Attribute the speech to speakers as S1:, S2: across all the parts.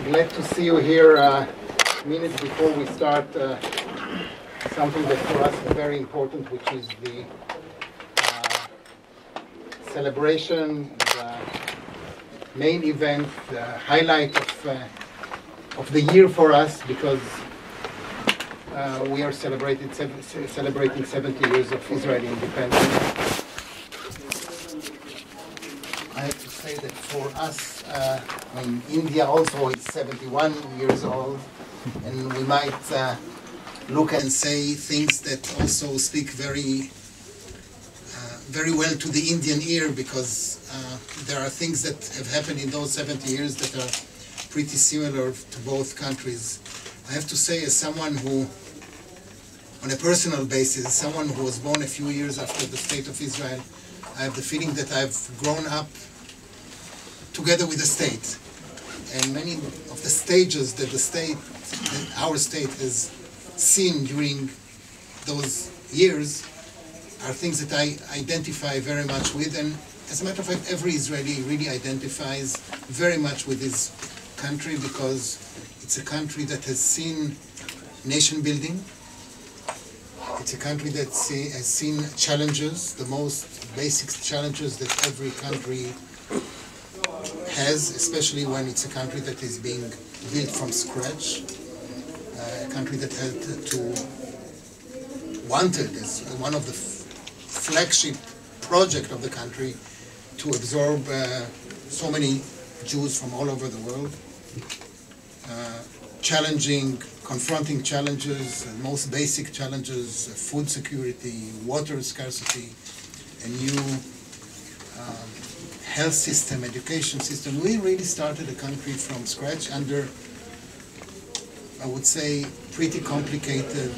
S1: Glad to see you here minutes before we start something that for us is very important, which is the celebration, the main event, the highlight of the year for us, because we are celebrating 70 years of Israeli independence. I have to say that for us, India also is 71 years old, and we might look and say things that also speak very well to the Indian ear, because there are things that have happened in those 70 years that are pretty similar to both countries. I have to say, as someone who, on a personal basis, someone who was born a few years after the State of Israel, I have the feeling that I've grown up together with the state. And many of the stages that our state has seen during those years are things that I identify very much with. And as a matter of fact, every Israeli really identifies very much with his country, because it's a country that has seen nation building. It's a country that has seen challenges, the most basic challenges that every country has, especially when it's a country that is being built from scratch, a country that wanted as one of the flagship project of the country to absorb so many Jews from all over the world, confronting challenges, most basic challenges, food security, water scarcity, a new health system, education system. We really started a country from scratch under, I would say, pretty complicated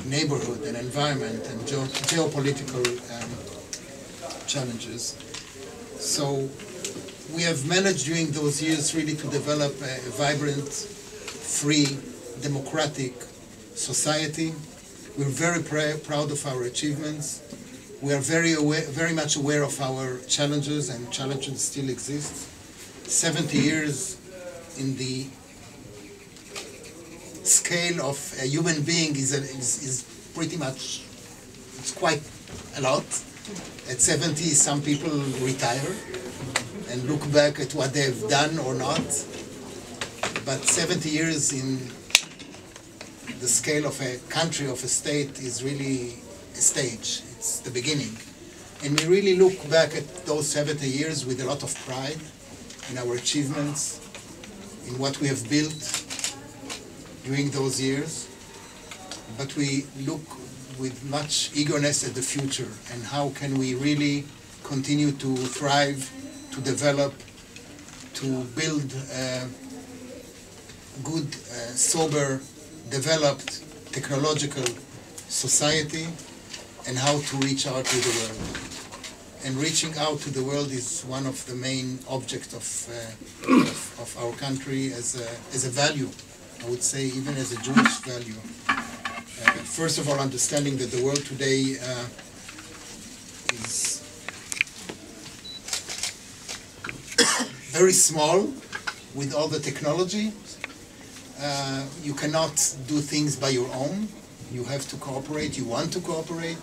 S1: neighborhood and environment and geopolitical challenges. So we have managed during those years really to develop a vibrant, free, democratic society. We're very proud of our achievements. We are very much aware of our challenges, and challenges still exist. 70 years in the scale of a human being is pretty much, it's quite a lot. At 70, some people retire and look back at what they've done or not. But 70 years in the scale of a country, of a state, is really a stage. It's the beginning. And we really look back at those 70 years with a lot of pride in our achievements, in what we have built during those years. But we look with much eagerness at the future, and how can we really continue to thrive, to develop, to build a good, sober, developed, technological society, and how to reach out to the world. And reaching out to the world is one of the main objects of our country as a value, I would say, even as a Jewish value. First of all, understanding that the world today is very small with all the technology. You cannot do things by your own. You have to cooperate, you want to cooperate,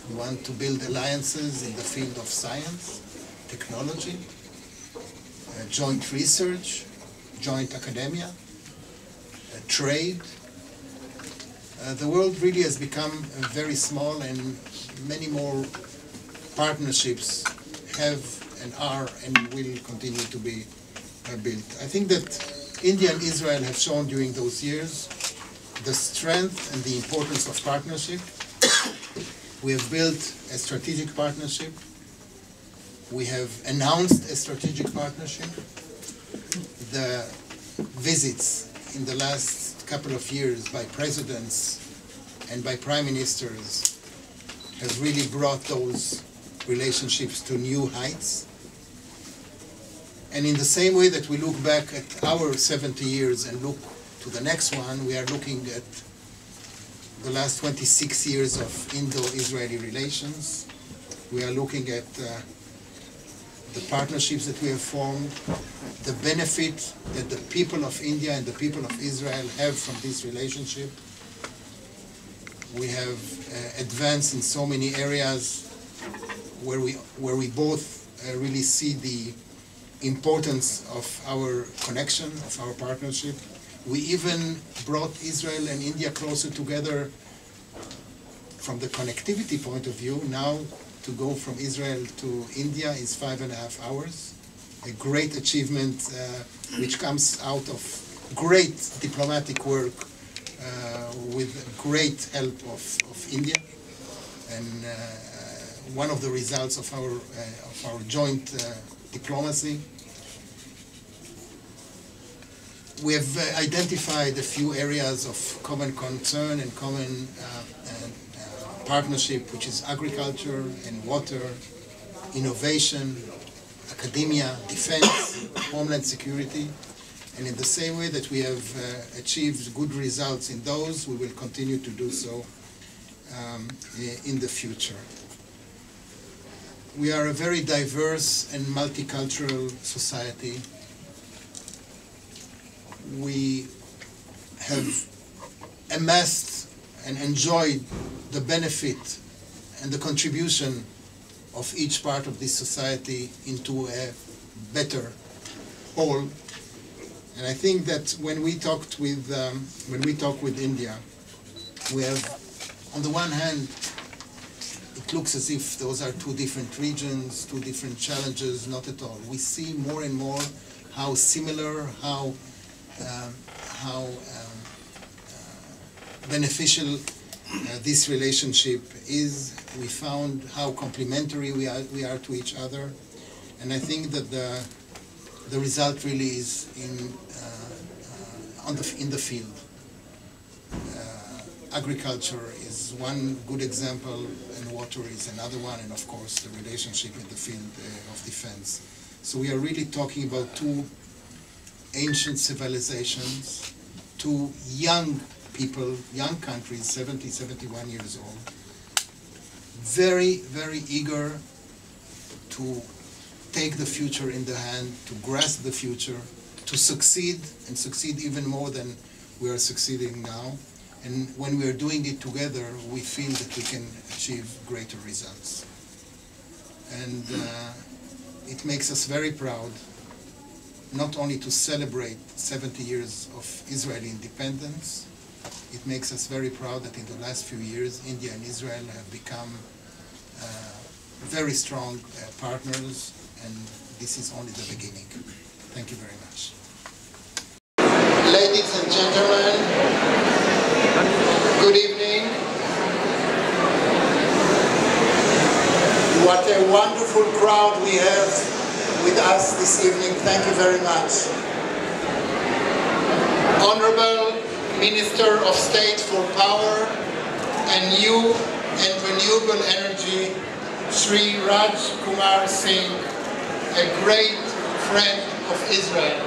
S1: you want to build alliances in the field of science, technology, joint research, joint academia, trade. The world really has become very small, and many more partnerships have and are and will continue to be built. I think that India and Israel have shown during those years the strength and the importance of partnership. We have built a strategic partnership. We have announced a strategic partnership. The visits in the last couple of years by presidents and by prime ministers have really brought those relationships to new heights. And in the same way that we look back at our 70 years and look to the next one, we are looking at the last 26 years of Indo-Israeli relations. We are looking at the partnerships that we have formed, the benefit that the people of India and the people of Israel have from this relationship. We have advanced in so many areas where we both really see the importance of our connection, of our partnership. We even brought Israel and India closer together from the connectivity point of view. Now, to go from Israel to India is 5.5 hours. A great achievement which comes out of great diplomatic work with great help of India, and one of the results of our joint diplomacy. We have identified a few areas of common concern and common partnership, which is agriculture and water, innovation, academia, defense, homeland security. And in the same way that we have achieved good results in those, we will continue to do so in the future. We are a very diverse and multicultural society. We have amassed and enjoyed the benefit and the contribution of each part of this society into a better whole. And I think that when we talk with India, we have, on the one hand, it looks as if those are two different regions, two different challenges. Not at all. We see more and more how similar, how beneficial this relationship is. We found how complementary we are to each other, and I think that the result really is in the field. Agriculture is one good example, and water is another one, and of course the relationship in the field of defense. So we are really talking about two ancient civilizations, two young people, young countries, 70, 71 years old, very, very eager to take the future in the hand, to grasp the future, to succeed, and succeed even more than we are succeeding now. And when we are doing it together, we feel that we can achieve greater results. And it makes us very proud, not only to celebrate 70 years of Israeli independence. It makes us very proud that in the last few years, India and Israel have become very strong partners, and this is only the beginning. Thank you very much. Ladies and gentlemen, good evening. What a wonderful crowd we have with us this evening. Thank you very much. Honorable Minister of State for Power and New and Renewable Energy, Shri Raj Kumar Singh, a great friend of Israel.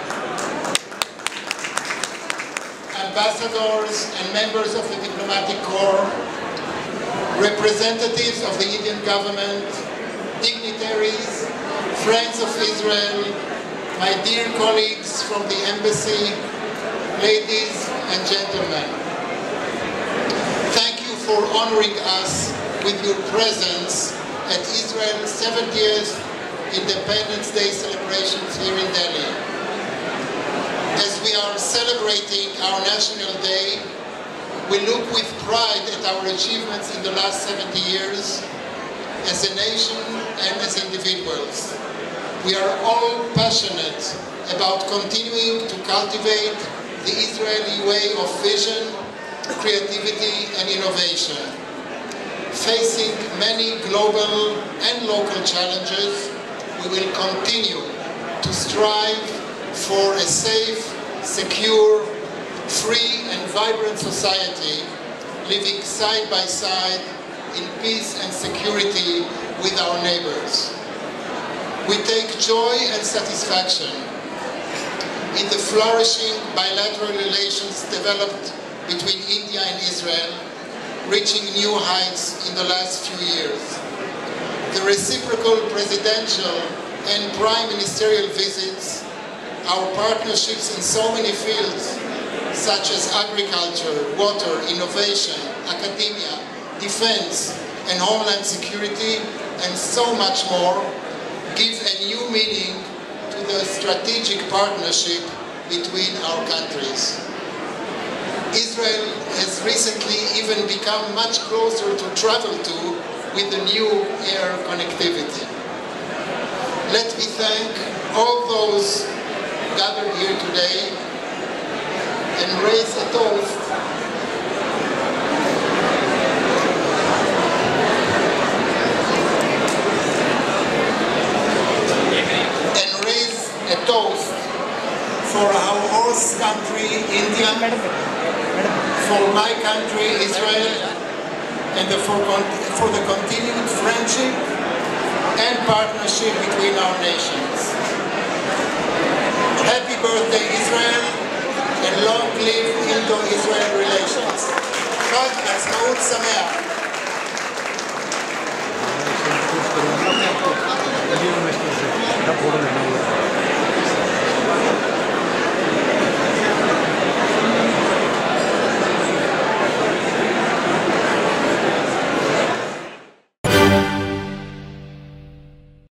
S1: Ambassadors and members of the diplomatic corps, representatives of the Indian government, dignitaries, friends of Israel, my dear colleagues from the embassy, ladies and gentlemen. Thank you for honoring us with your presence at Israel's 70th Independence Day celebrations here in Delhi. As we are celebrating our National Day, we look with pride at our achievements in the last 70 years as a nation and as individuals. We are all passionate about continuing to cultivate the Israeli way of vision, creativity, and innovation. Facing many global and local challenges, we will continue to strive for a safe, secure, free, and vibrant society, living side by side in peace and security with our neighbors. We take joy and satisfaction in the flourishing bilateral relations developed between India and Israel, reaching new heights in the last few years. The reciprocal presidential and prime ministerial visits, our partnerships in so many fields, such as agriculture, water, innovation, academia, defense, and homeland security, and so much more, give a new meaning to the strategic partnership between our countries. Israel has recently even become much closer to travel to with the new air connectivity. Let me thank all those gathered here today and raise a toast for our host country, India, for my country, Israel, and for the continued friendship and partnership between our nations. Happy birthday, Israel, and long live Indo-Israel relations. Chag Atzmaut Sameach.